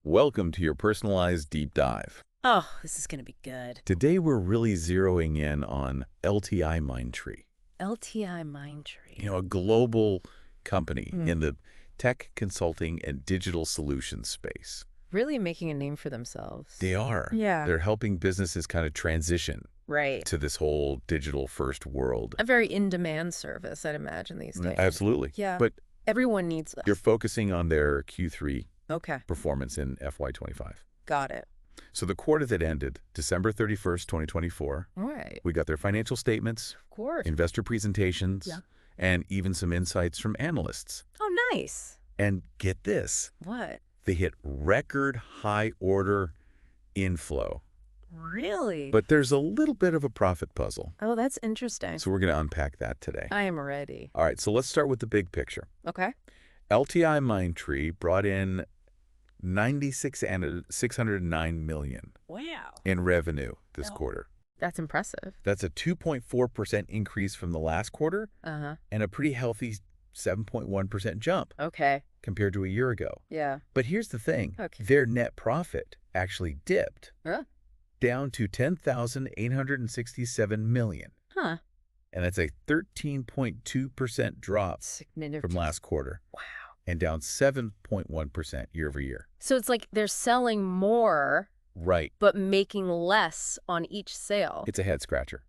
Welcome to your personalized deep dive. Oh, this is going to be good. Today we're really zeroing in on LTIMindtree. LTIMindtree. A global company in the tech consulting and digital solutions space. Really making a name for themselves. They are. Yeah. They're helping businesses kind of transition Right. to this whole digital-first world. A very in-demand service, I'd imagine, these days. Absolutely. Yeah. But everyone needs this. you're focusing on their Q3 Okay. performance in FY25. Got it. So the quarter that ended December 31st, 2024, All right. we got their financial statements, Of course. investor presentations, Yeah. and even some insights from analysts. Oh, nice. And get this, What? they hit record high order inflow. Really? But there's a little bit of a profit puzzle. Oh, that's interesting. So we're going to unpack that today. I am ready. All right, so let's start with the big picture. Okay. LTIMindtree brought in $609 million Wow. in revenue this quarter. That's impressive. That's a 2.4% increase from the last quarter Uh-huh. and a pretty healthy 7.1% jump Okay. compared to a year ago. Yeah. But here's the thing. Okay. Their net profit actually dipped Huh? down to $10,867 million. Huh. And that's a 13.2% drop Significant. from last quarter Wow. and down 7.1% year over year. So it's like they're selling more, Right. but making less on each sale. It's a head scratcher.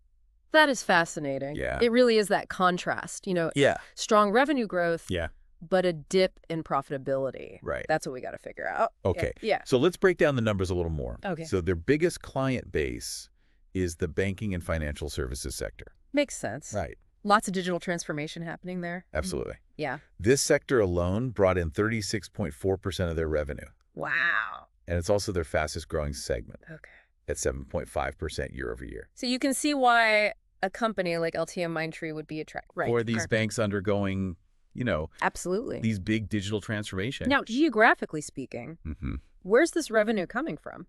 That is fascinating. Yeah. It really is that contrast, Yeah. strong revenue growth, Yeah. but a dip in profitability. Right. That's what we got to figure out. Okay. Yeah. So let's break down the numbers a little more. Okay. So their biggest client base is the banking and financial services sector. Makes sense. Right. Lots of digital transformation happening there. Absolutely. Yeah. This sector alone brought in 36.4% of their revenue. Wow. And it's also their fastest growing segment Okay. at 7.5% year over year. So you can see why a company like LTIMindtree would be attractive. Right. Or these banks undergoing, Absolutely. these big digital transformation. Now, geographically speaking, where's this revenue coming from?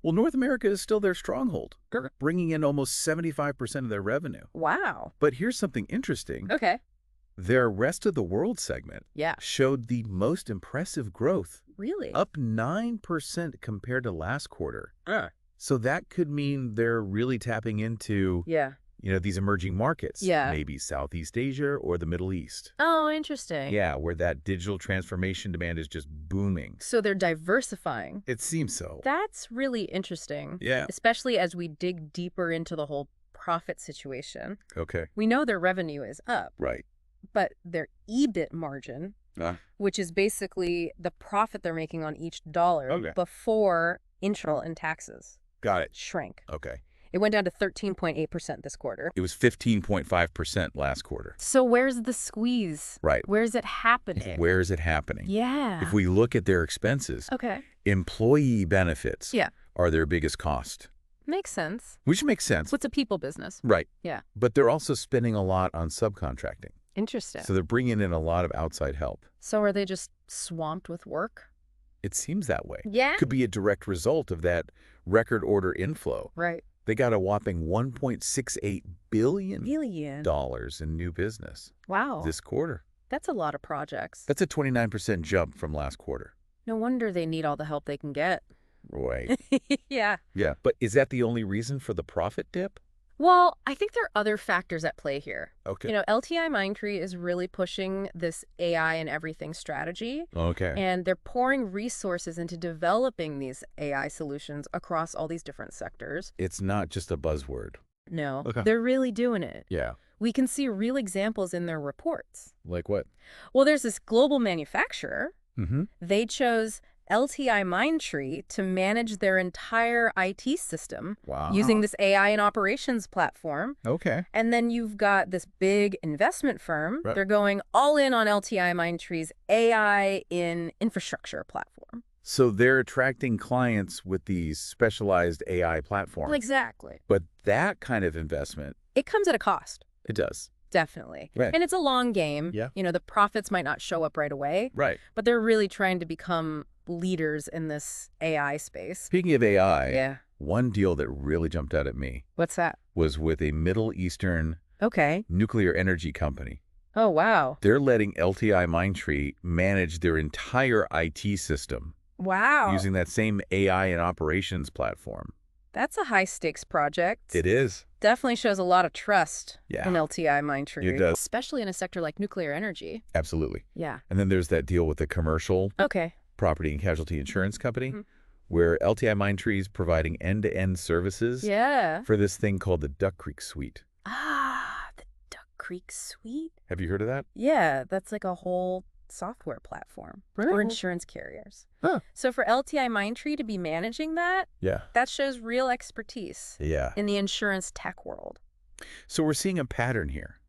Well, North America is still their stronghold, bringing in almost 75% of their revenue. Wow. But here's something interesting. Okay. Their rest of the world segment Yeah. showed the most impressive growth, Really? up 9% compared to last quarter. So that could mean they're really tapping into, Yeah. these emerging markets. Yeah. Maybe Southeast Asia or the Middle East. Oh, interesting. Yeah, where that digital transformation demand is just booming. So they're diversifying. It seems so. That's really interesting. Yeah. Especially as we dig deeper into the whole profit situation. Okay. We know their revenue is up, Right. but their EBIT margin, which is basically the profit they're making on each dollar Okay. before internal and taxes, Got it. shrank. Okay. It went down to 13.8% this quarter. It was 15.5% last quarter. So where's the squeeze? Right. Where's it happening? Where is it happening? Yeah. If we look at their expenses, Okay. employee benefits Yeah. are their biggest cost, Makes sense. which makes sense. What's a people business? Right. Yeah. But they're also spending a lot on subcontracting. Interesting. So they're bringing in a lot of outside help. So are they just swamped with work? It seems that way. Yeah. Could be a direct result of that record order inflow. Right. They got a whopping $1.68 billion Billion. in new business Wow. this quarter. That's a lot of projects. That's a 29% jump from last quarter. No wonder they need all the help they can get. Right. Yeah. Yeah. But is that the only reason for the profit dip? Well, I think there are other factors at play here. Okay. LTIMindtree is really pushing this AI and everything strategy, Okay. and they're pouring resources into developing these AI solutions across all these different sectors. It's not just a buzzword. No, Okay. they're really doing it. Yeah. We can see real examples in their reports. Like what? Well, there's this global manufacturer. Mm-hmm. They chose LTIMindtree to manage their entire IT system Wow. using this AI and operations platform. Okay. And then you've got this big investment firm. Right. They're going all in on LTIMindtree's AI in infrastructure platform. So they're attracting clients with these specialized AI platforms. Well, exactly. But that kind of investment, It comes at a cost. it does. Definitely. Right. And it's a long game. Yeah. The profits might not show up right away, Right. but they're really trying to become leaders in this AI space. Speaking of AI, Yeah. one deal that really jumped out at me What's that? was with a Middle Eastern Okay. nuclear energy company. Oh, wow. They're letting LTIMindtree manage their entire IT system Wow. using that same AI and operations platform. That's a high-stakes project. It is. Definitely shows a lot of trust in Yeah, LTIMindtree. it does. Especially in a sector like nuclear energy. Absolutely. Yeah. And then there's that deal with the commercial Okay. property and casualty insurance company, Mhm. where LTIMindtree is providing end-to-end services Yeah. for this thing called the Duck Creek Suite. Ah, the Duck Creek Suite? Have you heard of that? Yeah, that's like a whole software platform for insurance carriers. Huh. So for LTIMindtree to be managing that, Yeah. that shows real expertise Yeah. in the insurance tech world. So we're seeing a pattern here.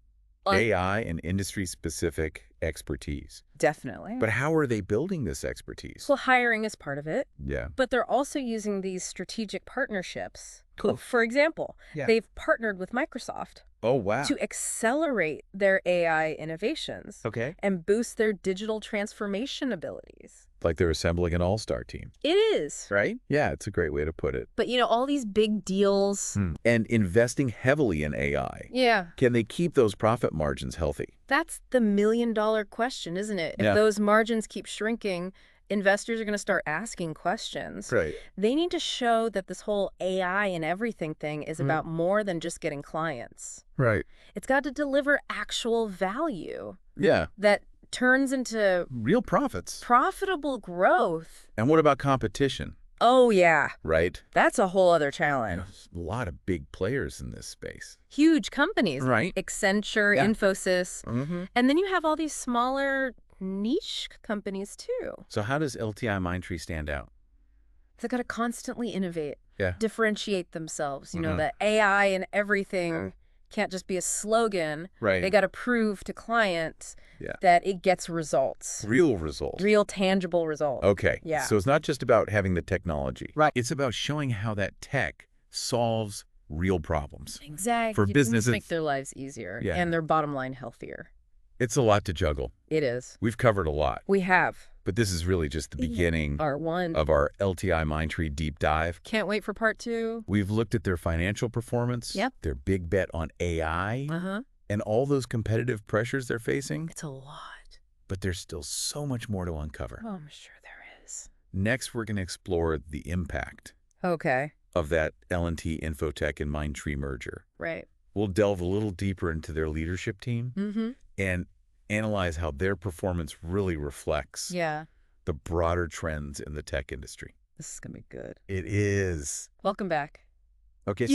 AI and industry-specific expertise. Definitely. But how are they building this expertise? Well, hiring is part of it, Yeah. but they're also using these strategic partnerships. Cool. For example, Yeah. they've partnered with Microsoft Oh, wow. to accelerate their AI innovations Okay. and boost their digital transformation abilities. Like they're assembling an all-star team. It is. Right? Yeah, it's a great way to put it. But, all these big deals. And investing heavily in AI. Yeah. Can they keep those profit margins healthy? That's the million-dollar question, isn't it? Yeah. If those margins keep shrinking, investors are going to start asking questions. Right. They need to show that this whole AI and everything thing is about more than just getting clients. Right. It's got to deliver actual value Yeah. that turns into Real profits. profitable growth. And what about competition? Oh, yeah. Right? That's a whole other challenge. There's a lot of big players in this space. Huge companies. Right. Accenture, Yeah. Infosys. Mm-hmm. And then you have all these smaller niche companies, too. So how does LTIMindtree stand out? They've got to constantly innovate, Yeah. differentiate themselves. The AI and everything can't just be a slogan. Right. They got to prove to clients Yeah. that it gets results. Real results. Real tangible results. Okay. Yeah. So it's not just about having the technology. Right. It's about showing how that tech solves real problems. Exactly. For businesses. Make their lives easier Yeah. and their bottom line healthier. It's a lot to juggle. It is. We've covered a lot, We have. but this is really just the beginning Part one. of our LTIMindtree deep dive. Can't wait for part two. We've looked at their financial performance, Yep. their big bet on AI, and all those competitive pressures they're facing, It's a lot. but there's still so much more to uncover. Oh, I'm sure there is. Next, we're going to explore the impact Okay. of that L&T Infotech and Mindtree merger. Right. We'll delve a little deeper into their leadership team Mm-hmm. and analyze how their performance really reflects Yeah. the broader trends in the tech industry. This is going to be good. It is. Welcome back. Okay,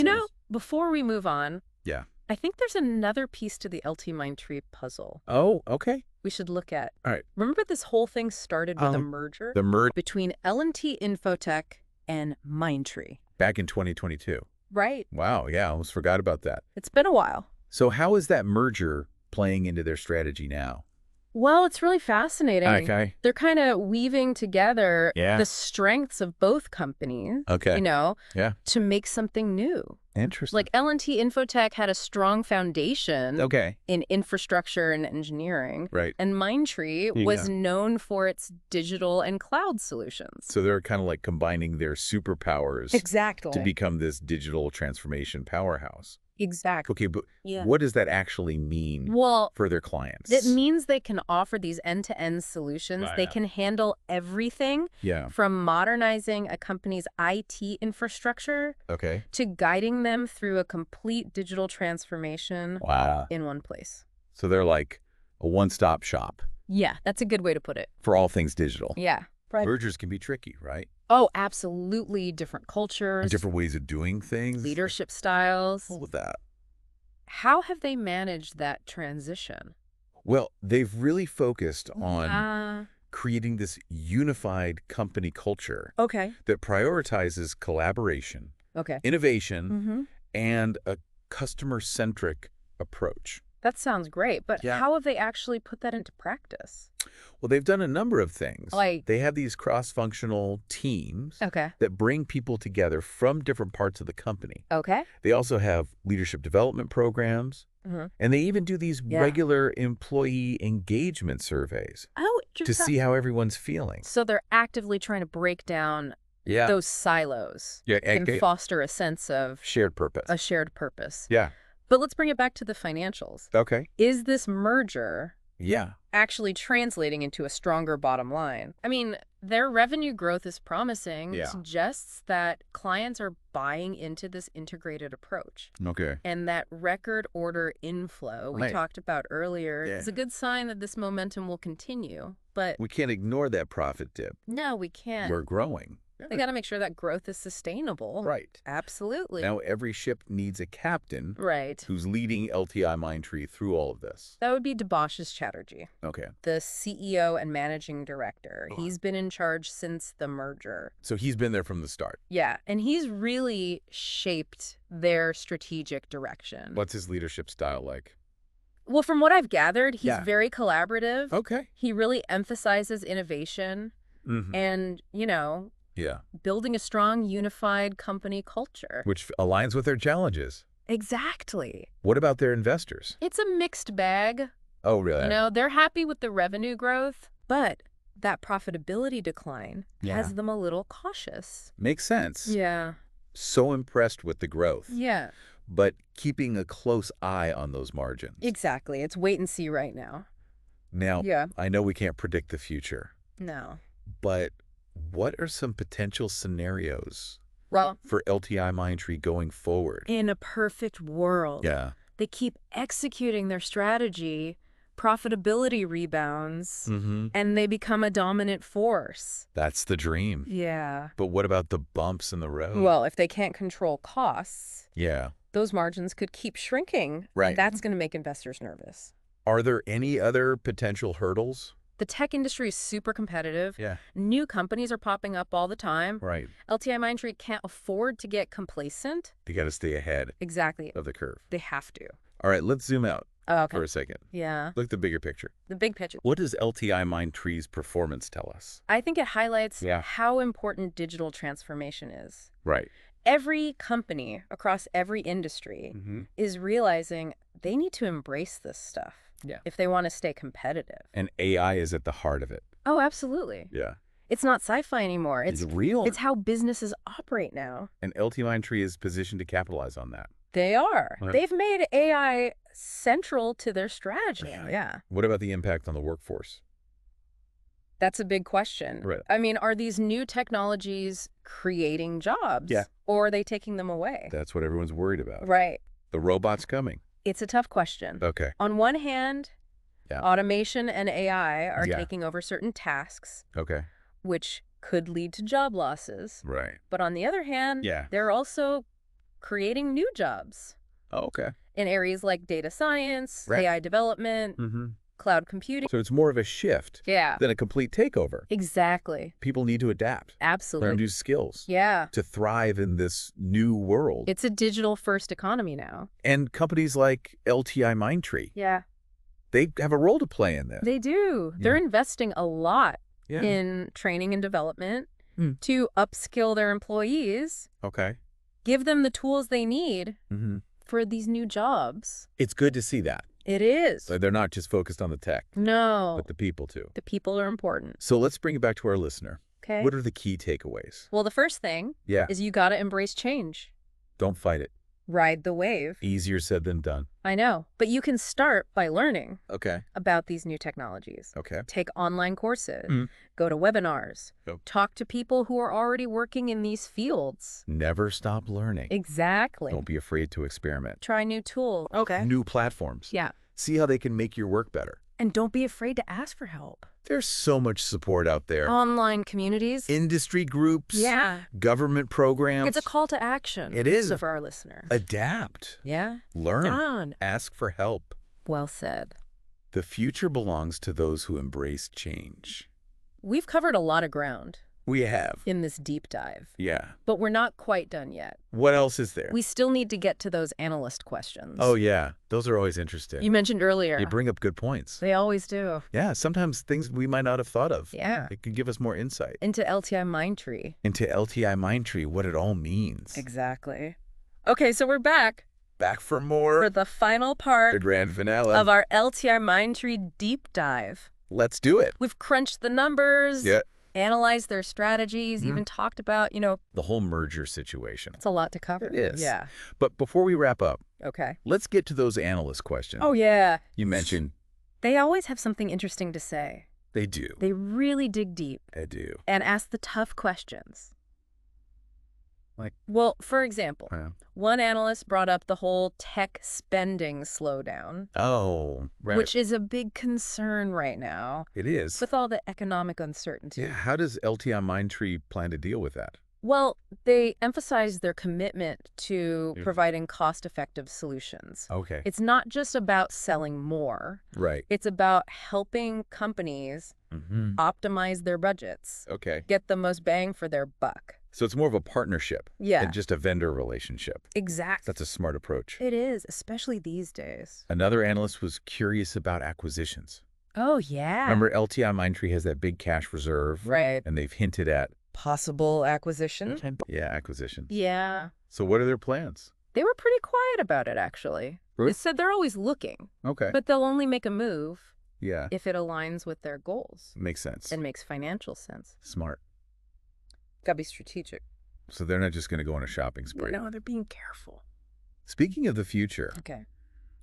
Before we move on, Yeah. I think there's another piece to the LTIMindtree puzzle Oh, okay. we should look at. All right. Remember this whole thing started with a merger The merge between L&T Infotech and Mindtree. back in 2022. Right. Wow, yeah, I almost forgot about that. It's been a while. So how is that merger playing into their strategy now? Well, it's really fascinating. Okay. They're kind of weaving together Yeah. the strengths of both companies, Okay. Yeah. to make something new. Interesting. Like L&T Infotech had a strong foundation Okay. in infrastructure and engineering, Right. and Mindtree Yeah. was known for its digital and cloud solutions. So they're kind of like combining their superpowers Exactly. to become this digital transformation powerhouse. Exactly. Okay, but Yeah. what does that actually mean Well, for their clients? it means they can offer these end-to-end solutions. Right. They can handle everything Yeah. from modernizing a company's IT infrastructure Okay. to guiding them through a complete digital transformation Wow. in one place. So they're like a one-stop shop Yeah, that's a good way to put it. for all things digital. Yeah. Right. Mergers can be tricky, right? Oh, absolutely. Different cultures, Different ways of doing things. leadership styles. All of that. How have they managed that transition? Well, they've really focused on creating this unified company culture Okay. that prioritizes collaboration, Okay. innovation, Mm-hmm. and a customer-centric approach. That sounds great, but Yeah. how have they actually put that into practice? Well, they've done a number of things. Like- they have these cross-functional teams Okay. that bring people together from different parts of the company. Okay. They also have leadership development programs, Mhm. and they even do these Yeah. regular employee engagement surveys Oh, to see how everyone's feeling. So they're actively trying to break down Yeah. those silos Yeah, and foster a sense of shared purpose. a shared purpose. Yeah. But let's bring it back to the financials. Okay. Is this merger Yeah. actually translating into a stronger bottom line. I mean, their revenue growth is promising. Yeah. Suggests that clients are buying into this integrated approach. Okay. And that record order inflow we talked about earlier is a good sign that this momentum will continue. But we can't ignore that profit dip. no, we can't. We're growing. They got to make sure that growth is sustainable. Right. Absolutely. Now, every ship needs a captain. Right. Who's leading LTIMindtree through all of this. That would be Debashis Chatterjee. Okay. The CEO and managing director. He's been in charge since the merger. So he's been there from the start. Yeah, and he's really shaped their strategic direction. What's his leadership style like? Well, from what I've gathered, he's very collaborative. Okay. He really emphasizes innovation and, building a strong, unified company culture. Which aligns with their challenges. Exactly. What about their investors? It's a mixed bag. Oh, really? They're happy with the revenue growth, but that profitability decline has them a little cautious. Makes sense. Yeah. So impressed with the growth. Yeah. But keeping a close eye on those margins. Exactly. It's wait and see right now. Now, I know we can't predict the future. No. But what are some potential scenarios for LTIMindtree going forward? In a perfect world, they keep executing their strategy, profitability rebounds, and they become a dominant force. That's the dream. Yeah. But what about the bumps in the road? Well, if they can't control costs, yeah, those margins could keep shrinking. Right. That's going to make investors nervous. Are there any other potential hurdles? The tech industry is super competitive. Yeah. New companies are popping up all the time. Right. LTIMindtree can't afford to get complacent. They got to stay ahead Exactly. of the curve. They have to. All right, let's zoom out Okay. for a second. Yeah. Look at the bigger picture. The big picture. What does LTIMindtree's performance tell us? I think it highlights Yeah. how important digital transformation is. Right. Every company across every industry is realizing they need to embrace this stuff if they want to stay competitive. And AI is at the heart of it. Oh, absolutely. Yeah. It's not sci-fi anymore. It's real. It's how businesses operate now. And LTIMindtree is positioned to capitalize on that. They are. Right. They've made AI central to their strategy. Yeah. What about the impact on the workforce? That's a big question. Right. I mean, are these new technologies creating jobs? Yeah. Or are they taking them away? That's what everyone's worried about. Right. The robot's coming. It's a tough question. Okay. On one hand, automation and AI are Yeah. taking over certain tasks, Okay. which could lead to job losses. Right. But on the other hand, they're also creating new jobs Oh, okay. in areas like data science, Right. AI development, cloud computing. So it's more of a shift than a complete takeover. Exactly. People need to adapt. Absolutely. Learn new skills. Yeah. To thrive in this new world. It's a digital-first economy now. And companies like LTIMindtree, Yeah. they have a role to play in this. They do. They're investing a lot in training and development to upskill their employees, Okay. give them the tools they need for these new jobs. It's good to see that. It is. So they're not just focused on the tech, No. but the people too. The people are important. So let's bring it back to our listener. Okay. What are the key takeaways? Well, the first thing is you got to embrace change. Don't fight it. Ride the wave. Easier said than done. I know. But you can start by learning Okay. about these new technologies. Okay. Take online courses. Go to webinars. Talk to people who are already working in these fields. Never stop learning. Exactly. Don't be afraid to experiment. Try new tools. Okay. New platforms. Yeah. See how they can make your work better. And don't be afraid to ask for help. There's so much support out there. Online communities. Industry groups. Yeah. Government programs. It's a call to action. It is. For our listener. Adapt. Yeah. Learn. Ask for help. Well said. The future belongs to those who embrace change. We've covered a lot of ground. We have. In this deep dive. Yeah. But we're not quite done yet. What else is there? We still need to get to those analyst questions. Oh, yeah. Those are always interesting. You mentioned earlier. They bring up good points. They always do. Yeah, sometimes things we might not have thought of. Yeah. It can give us more insight. Into LTIMindtree. Into LTIMindtree, what it all means. Exactly. Okay, so we're back. Back for more. For the final part. The grand finale. Of our LTIMindtree deep dive. Let's do it. We've crunched the numbers. Yeah. Analyzed their strategies, even talked about, the whole merger situation. It's a lot to cover. It is. Yeah. But before we wrap up, okay, let's get to those analyst questions. Oh, yeah. You mentioned They always have something interesting to say. They do. They really dig deep. They do. And ask the tough questions. Like? Well, for example, Yeah. one analyst brought up the whole tech spending slowdown. Oh, right. Which is a big concern right now. It is. With all the economic uncertainty. Yeah, how does LTIMindtree plan to deal with that? Well, they emphasize their commitment to providing cost-effective solutions. Okay. It's not just about selling more. Right. It's about helping companies optimize their budgets. Okay. Get the most bang for their buck. So it's more of a partnership than just a vendor relationship. Exactly. That's a smart approach. It is, especially these days. Another analyst was curious about acquisitions. Oh, yeah. Remember, LTIMindtree has that big cash reserve? Right. And they've hinted at possible acquisition? Yeah, acquisition. Yeah. So what are their plans? They were pretty quiet about it, actually. Really? They said they're always looking. Okay. But they'll only make a move if it aligns with their goals. Makes sense. And makes financial sense. Smart. Gotta be strategic. So they're not just going to go on a shopping spree. No, they're being careful. Speaking of the future, Okay.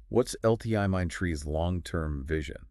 what's LTIMindtree's long-term vision?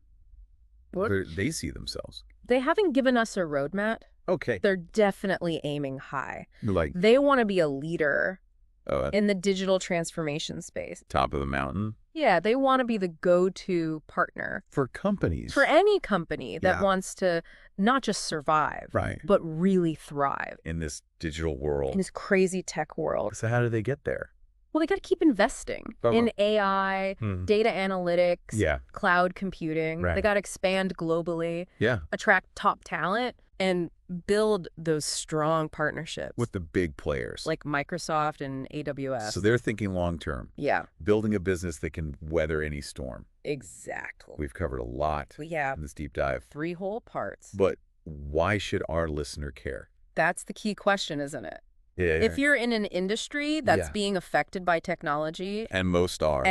Where they see themselves? They haven't given us a roadmap. Okay. They're definitely aiming high. Like they want to be a leader at in the digital transformation space. top of the mountain? Yeah, they want to be the go-to partner. For companies. For any company that wants to not just survive, but really thrive. In this digital world. In this crazy tech world. So how do they get there? Well, they got to keep investing in AI, data analytics, cloud computing. They got to expand globally, attract top talent, and build those strong partnerships. With the big players. Like Microsoft and AWS. So they're thinking long-term. Yeah. Building a business that can weather any storm. Exactly. We've covered a lot in this deep dive. 3 whole parts. But why should our listener care? That's the key question, isn't it? Yeah. If you're in an industry that's being affected by technology. And most are.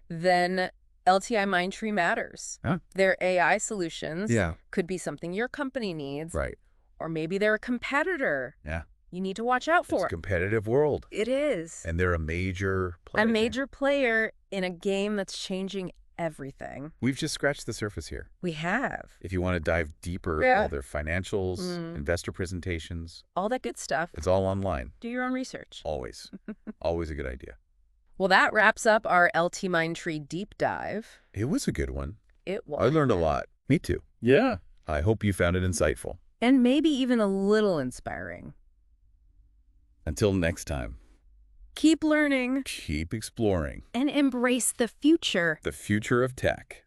Then LTIMindtree matters. Huh? Their AI solutions could be something your company needs. Right. Or maybe they're a competitor. Yeah. You need to watch out for. It's a competitive world. It is. And they're a major player. A major player in a game that's changing everything. We've just scratched the surface here. We have. If you want to dive deeper, all their financials, investor presentations. All that good stuff. It's all online. Do your own research. Always. Always a good idea. Well, that wraps up our LTIMindtree deep dive. It was a good one. It was. I learned a lot. Me too. Yeah. I hope you found it insightful. And maybe even a little inspiring. Until next time. Keep learning. Keep exploring. And embrace the future. The future of tech.